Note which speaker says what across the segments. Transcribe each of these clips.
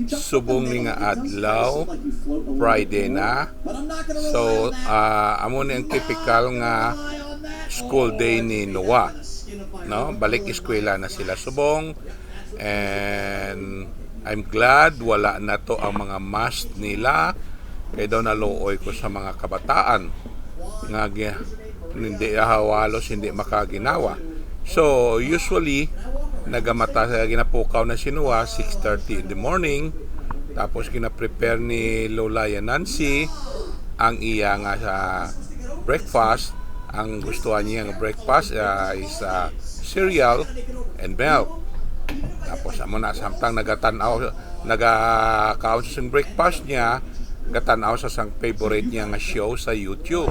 Speaker 1: Subong ni nga adlaw, Friday na. So, amo ni ang typical nga school day ni Noah. No? Balik eskwela na sila subong. And I'm glad wala na to ang mga mask nila. Kaya daw naluoy ko sa mga kabataan nga hindi hawalos, hindi makaginawa. So, usually, nagamata sa ginapukaw na sinuwa 6:30 in the morning. Tapos gina-prepare ni Lola ya Nancy ang iya nga sa breakfast. Ang gustuhan niya ng breakfast is cereal and milk. Tapos amo na samtang nagakaon sa breakfast niya, gatanaw sa sang favorite niya nga show sa YouTube.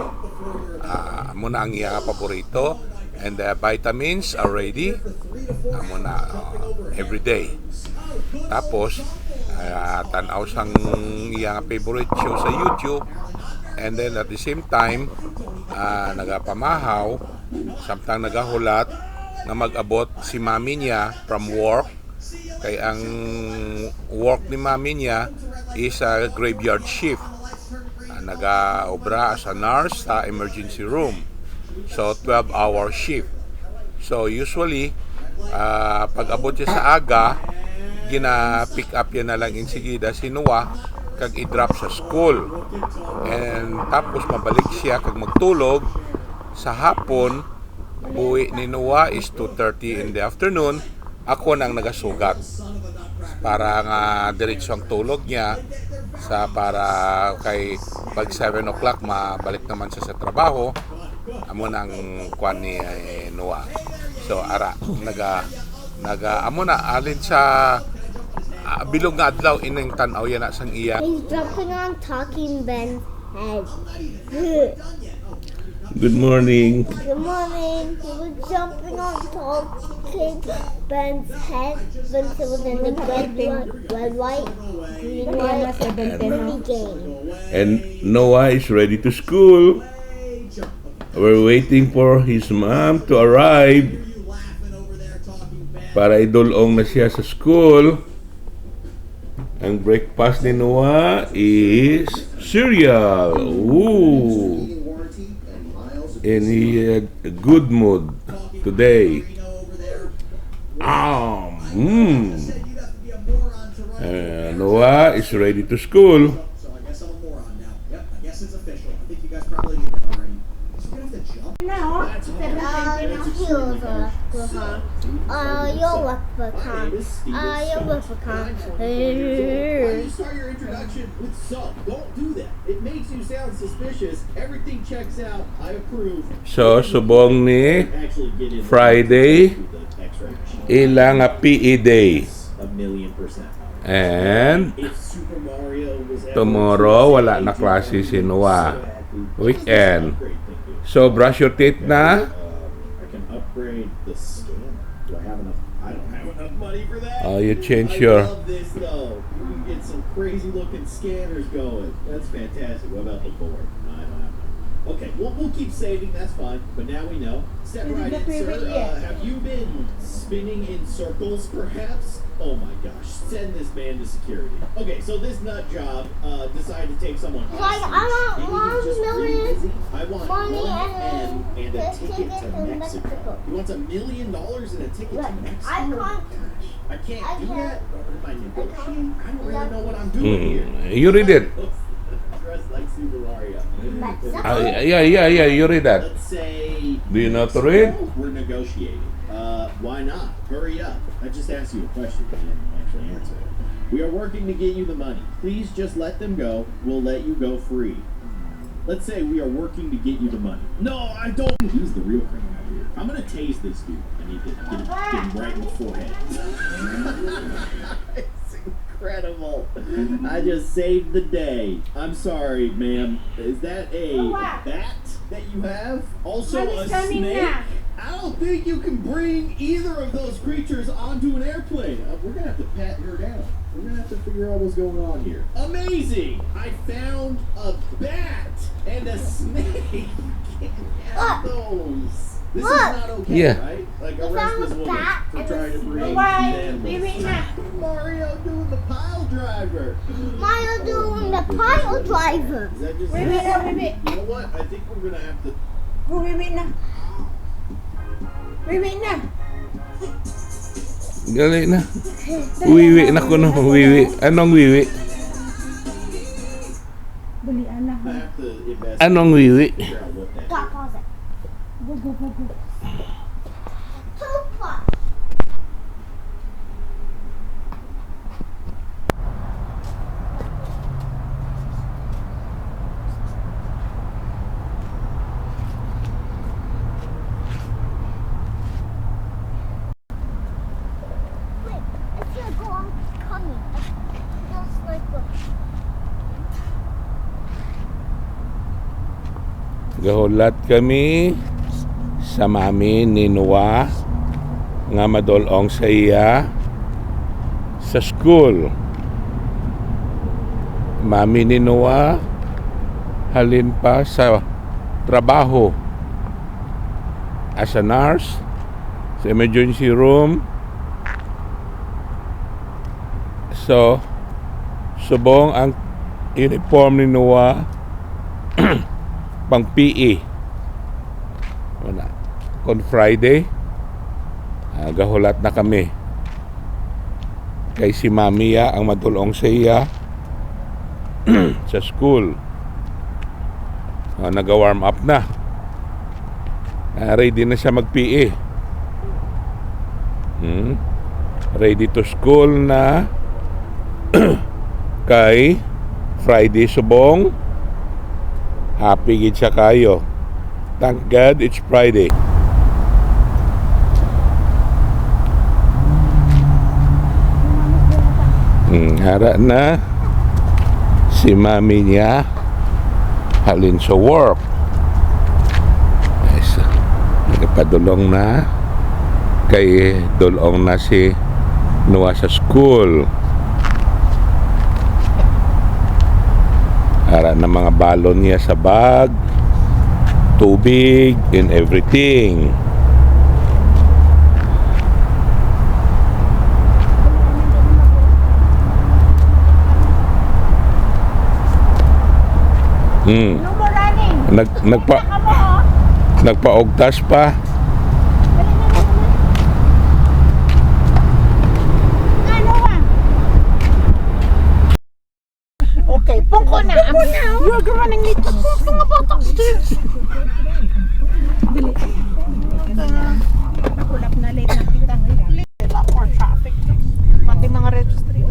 Speaker 1: Amo na ang iya nga paborito. And the vitamins are ready. Amo na every day. Tapos tanaw sang iyang favorite show sa YouTube. And then at the same time nagapamahaw samtang nagahulat nga mag-abot si mami niya from work. Kay ang work ni mami niya is a graveyard shift. Nagaobra as a nurse sa emergency room. So 12-hour shift. So usually pag abot siya sa aga, gina-pick up yan na lang insigida si Noah kag i-drop sa school. And tapos mabalik siya kag magtulog sa hapon. Buwi ni Noah is 2:30 in the afternoon. Ako nang nagasugat para nga diretso ang tulog niya para kay pag 7 o'clock mabalik naman siya sa trabaho. Amo nang kwan ni Noah. So ara amo na alin sa bilog nga adlaw ining tan-aw yan sang iya.
Speaker 2: He's jumping on Talking Ben's head.
Speaker 1: Good morning.
Speaker 2: Good morning. He was jumping on Talking Ben's head when he was in the red, white, green, white, mini game.
Speaker 1: And Noah is ready to school. We're waiting for his mom to arrive para idulong na siya sa school. Ang breakfast ni Noah is cereal. Ooh. And he had a good mood today. Noah is ready to school.
Speaker 3: You start your introduction with salt. Don't do that. It makes you sound suspicious. Everything checks out. I approve.
Speaker 1: So, subong ni Friday, ilang PE day.
Speaker 3: 1,000,000%.
Speaker 1: And tomorrow, wala na klase si Noah. Weekend. So, brush your teeth na.
Speaker 3: I can upgrade the scanner. Do I have enough? I don't have enough money for that.
Speaker 1: Oh, you change your...
Speaker 3: I love this though. We can get some crazy looking scanners going. That's fantastic. What about the board? No, I don't have money. Okay, we'll keep saving. That's fine. But now we know. Step right in, sir. Have you been spinning in circles, perhaps? Oh my gosh, send this man to security. Okay, so this nut job decided to take someone hostage.
Speaker 2: I want
Speaker 3: I want
Speaker 2: money
Speaker 3: and a ticket to Mexico. He wants $1 million and a ticket to Mexico. I can't do that. I don't really know what I'm doing here.
Speaker 1: You read it.
Speaker 3: Dressed like Super Mario.
Speaker 1: Yeah, you read that.
Speaker 3: Let's say...
Speaker 1: Do you know to read?
Speaker 3: We're negotiating. Why not? Hurry up. I just asked you a question, but you didn't actually answer it. We are working to get you the money. Please just let them go. We'll let you go free. Let's say we are working to get you the money. No, I don't. He's the real criminal here. I'm gonna tase this dude. I need to get him right in the forehead. It's incredible. I just saved the day. I'm sorry, ma'am. Is that a bat that you have? Also a snake? I don't think you can bring either of those creatures onto an airplane. We're going to have to pat her down. We're going to have to figure out what's going on here. Amazing! I found a bat and a snake. You can't have those. This is
Speaker 2: Look.
Speaker 3: not okay,
Speaker 1: Yeah.
Speaker 3: right? Like
Speaker 2: We
Speaker 3: arrest
Speaker 2: found
Speaker 3: this
Speaker 2: the
Speaker 3: woman
Speaker 2: bat
Speaker 3: for
Speaker 2: and
Speaker 3: trying to
Speaker 2: the-
Speaker 3: breed
Speaker 4: Why?
Speaker 3: animals.
Speaker 4: Wait na.
Speaker 3: Mario doing the pile driver.
Speaker 2: Mario doing the pile driver.
Speaker 3: Is that just
Speaker 4: Wait na, wait.
Speaker 3: You know what? I think we're gonna have to.
Speaker 4: Wiwi na. Wiwi na.
Speaker 1: Gali na. Wiwi na ko no. Wiwi. Anong wiwi?
Speaker 4: Dali, anak.
Speaker 3: I have to invest.
Speaker 1: Anong wiwi?
Speaker 3: Figure out what that.
Speaker 2: Stop, pause it.
Speaker 4: Go, go, go, go.
Speaker 2: Toothbrush. Wait, I see a dog coming. Just like a
Speaker 1: Gahulat kami sa mami ni Noah nga madolong sa iya sa school. Mami ni Noah halin pa sa trabaho as a nurse sa emergency room. So, subong ang uniform ni Noah pang PE. Wala. On Friday, gahulat na kami. Kay si Mamiya ang madulong sa iya sa school. Nag-warm up na. Ready na siya mag-PE. Ready to school na. Kay Friday subong. Happy gid siya kayo. Thank God it's Friday. Hara na si mami niya halin sa work. Yes. Nagpadulong na kay dulong na si Noah sa school. Hara na mga balon niya sa bag, tubig, and everything.
Speaker 4: No more running.
Speaker 1: Nagpaogtas pa.
Speaker 4: Ano ba? Okay, pungko na. You're running late. Mga bata. Dali. Nakulap na late na kita. Late lang more traffic. Pati mga registry.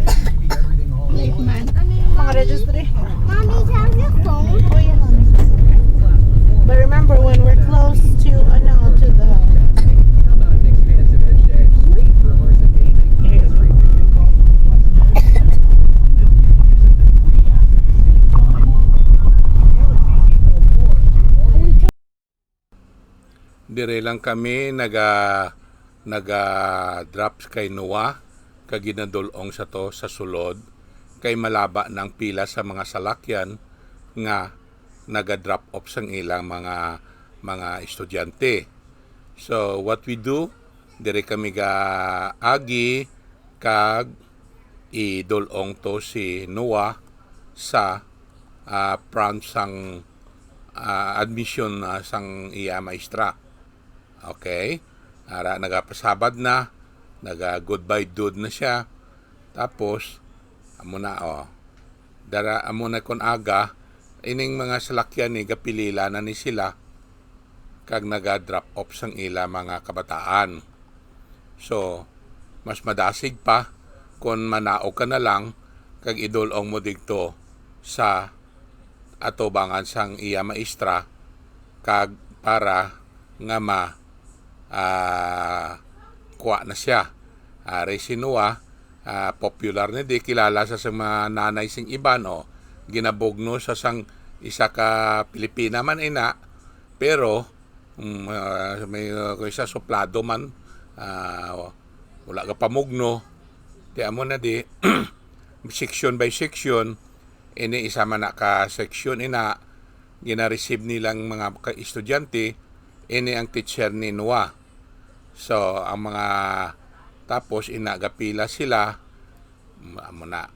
Speaker 4: Late man. Mga registry.
Speaker 2: Mommy, have your phone.
Speaker 4: But remember when we're close to the
Speaker 1: Dire lang kami drop kay Noah kag ginadulong sa to sa sulod kay malaba ng pila sa mga salakyan nga naga-drop off sang ilang mga estudyante. So what we do, dire kami ga agi kag idulong to si Noah sa front sang admission sang iya maestra. Okay? Ara nagapasabad na, naga-goodbye dude na siya. Tapos amo na dara amo na kon aga ining mga salakyan ni gapilila na ni sila kag naga-drop off sang ila mga kabataan. So mas madasig pa kon manaog ka na lang kag idulong mo didto sa atubangan sang iya maestra kag para nga kuha na siya. Si Noah, popular na di kilala sa mga nanay sing iban ginabugno sa sang isa ka Pilipina man ina pero may isa suplado man wala ka pamugno di amo na di section by section ini isa man na ka section ina gina-receive nilang mga ka-estudyante ini ang teacher ni Noah. So ang mga tapos inagapila sila muna.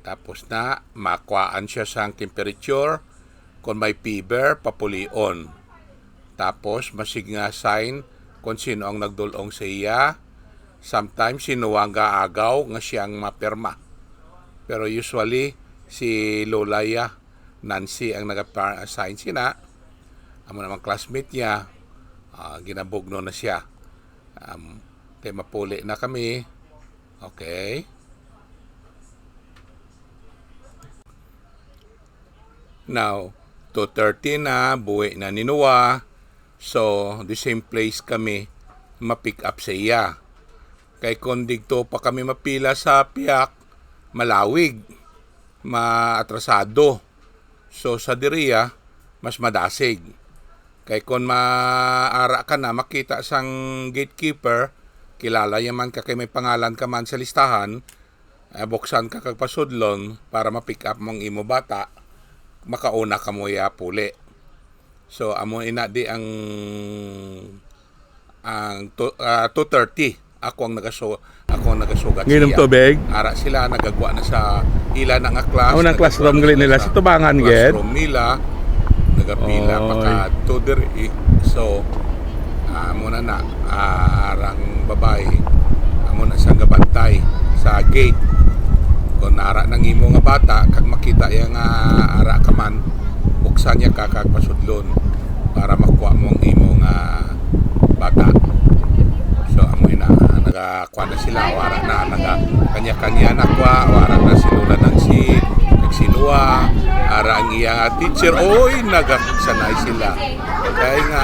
Speaker 1: Tapos na makuhaan siya sang temperature, kung may fever papulion. Tapos masig nga sign kung sino ang nagdulong sa iya. Sometimes si Noah nga agaw nga siyang mapirma. Pero usually si Lolaya Nancy ang nag-assign sina. Amo namang classmate niya, ginabugno na siya. Kaya mapuli na kami. Okay. Now, 2:30 na, buwi na ni Noah. So, the same place kami ma-pick up sa iya. Kay kung digto pa kami mapila sa piyak, malawig, maatrasado. So sa diriya, mas madasig. Kay kung maara ka na makita sang gatekeeper, kilala yaman ka kay may pangalan ka man sa listahan, buksan ka kag pasudlon para ma-pick up mong imo bata, makauna ka mo ya puli. So amo ina di ang 2:30 ako ang nagasugat
Speaker 5: Nginom tubig?
Speaker 1: Ara sila nagagwa na sa ila na nga class.
Speaker 5: Ang classroom gali nila sa tubangan ged.
Speaker 1: Classroom nila nagapila pa ka to diri. So amo na arang babae amo na sa gabantay sa gate. Kung nara nang imo nga bata kag makita yang ara ka man, buksan niya ka kag pasudlon para makuha mong imo nga bata. So amoy na nagakuha na sila, wara na kanya-kanya na kuha, wara na si Lola Nancy, nagsinua, ara ang iya teacher, oy nagsanay sila. Kaya nga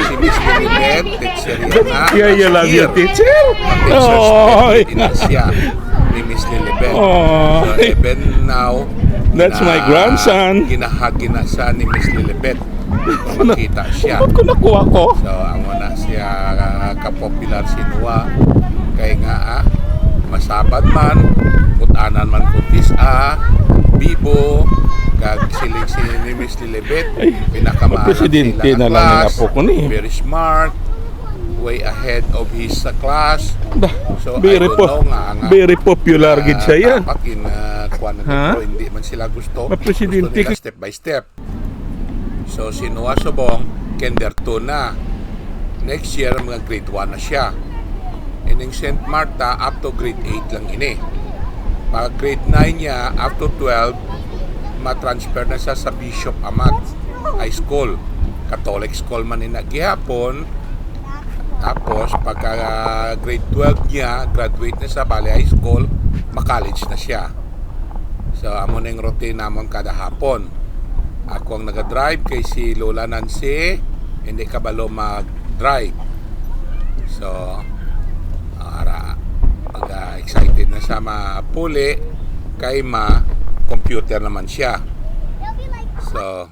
Speaker 1: si Miss Lilibet, teacher yan na.
Speaker 5: Yeah, you love your teacher.
Speaker 1: Teacher's
Speaker 5: Oh,
Speaker 1: pet din siya ni Miss Lilibet.
Speaker 5: Oh.
Speaker 1: So even now,
Speaker 5: That's my grandson.
Speaker 1: Ginahagi na siya ni Miss Lilibet. Makita siya.
Speaker 5: Ba't ko nakuha ko?
Speaker 1: So, amo na siya kapopular si Noah. Kaya nga, masabad man, putanan man kutis bibo, kag siling si ni Miss Lilibet, pinakamalang
Speaker 5: presidente
Speaker 1: sila
Speaker 5: na lang ang apo ko ni.
Speaker 1: Very smart, way ahead of his class. So,
Speaker 5: Very,
Speaker 1: I don't know nga,
Speaker 5: very popular gid siya yan.
Speaker 1: Tapak kuha na
Speaker 5: Ha?
Speaker 1: pero hindi man sila gusto.
Speaker 5: Presidente
Speaker 1: Gusto nila step by step. So si Noah Sobong, kinder 2 na. Next year, mga grade 1 na siya. And in St. Marta, up to grade 8 lang ini. Pag grade 9 niya, up to 12, matransfer na siya sa Bishop Amat High School. Catholic school man ina gihapon. Tapos, pagka grade 12 niya, graduate na sa Balik High School, ma-college na siya. So, amo na yung routine namon kada hapon. Ako ang nag-drive kay si Lola Nancy, hindi kabalo mag-drive. So, excited na siya mapuli kay computer naman siya. So,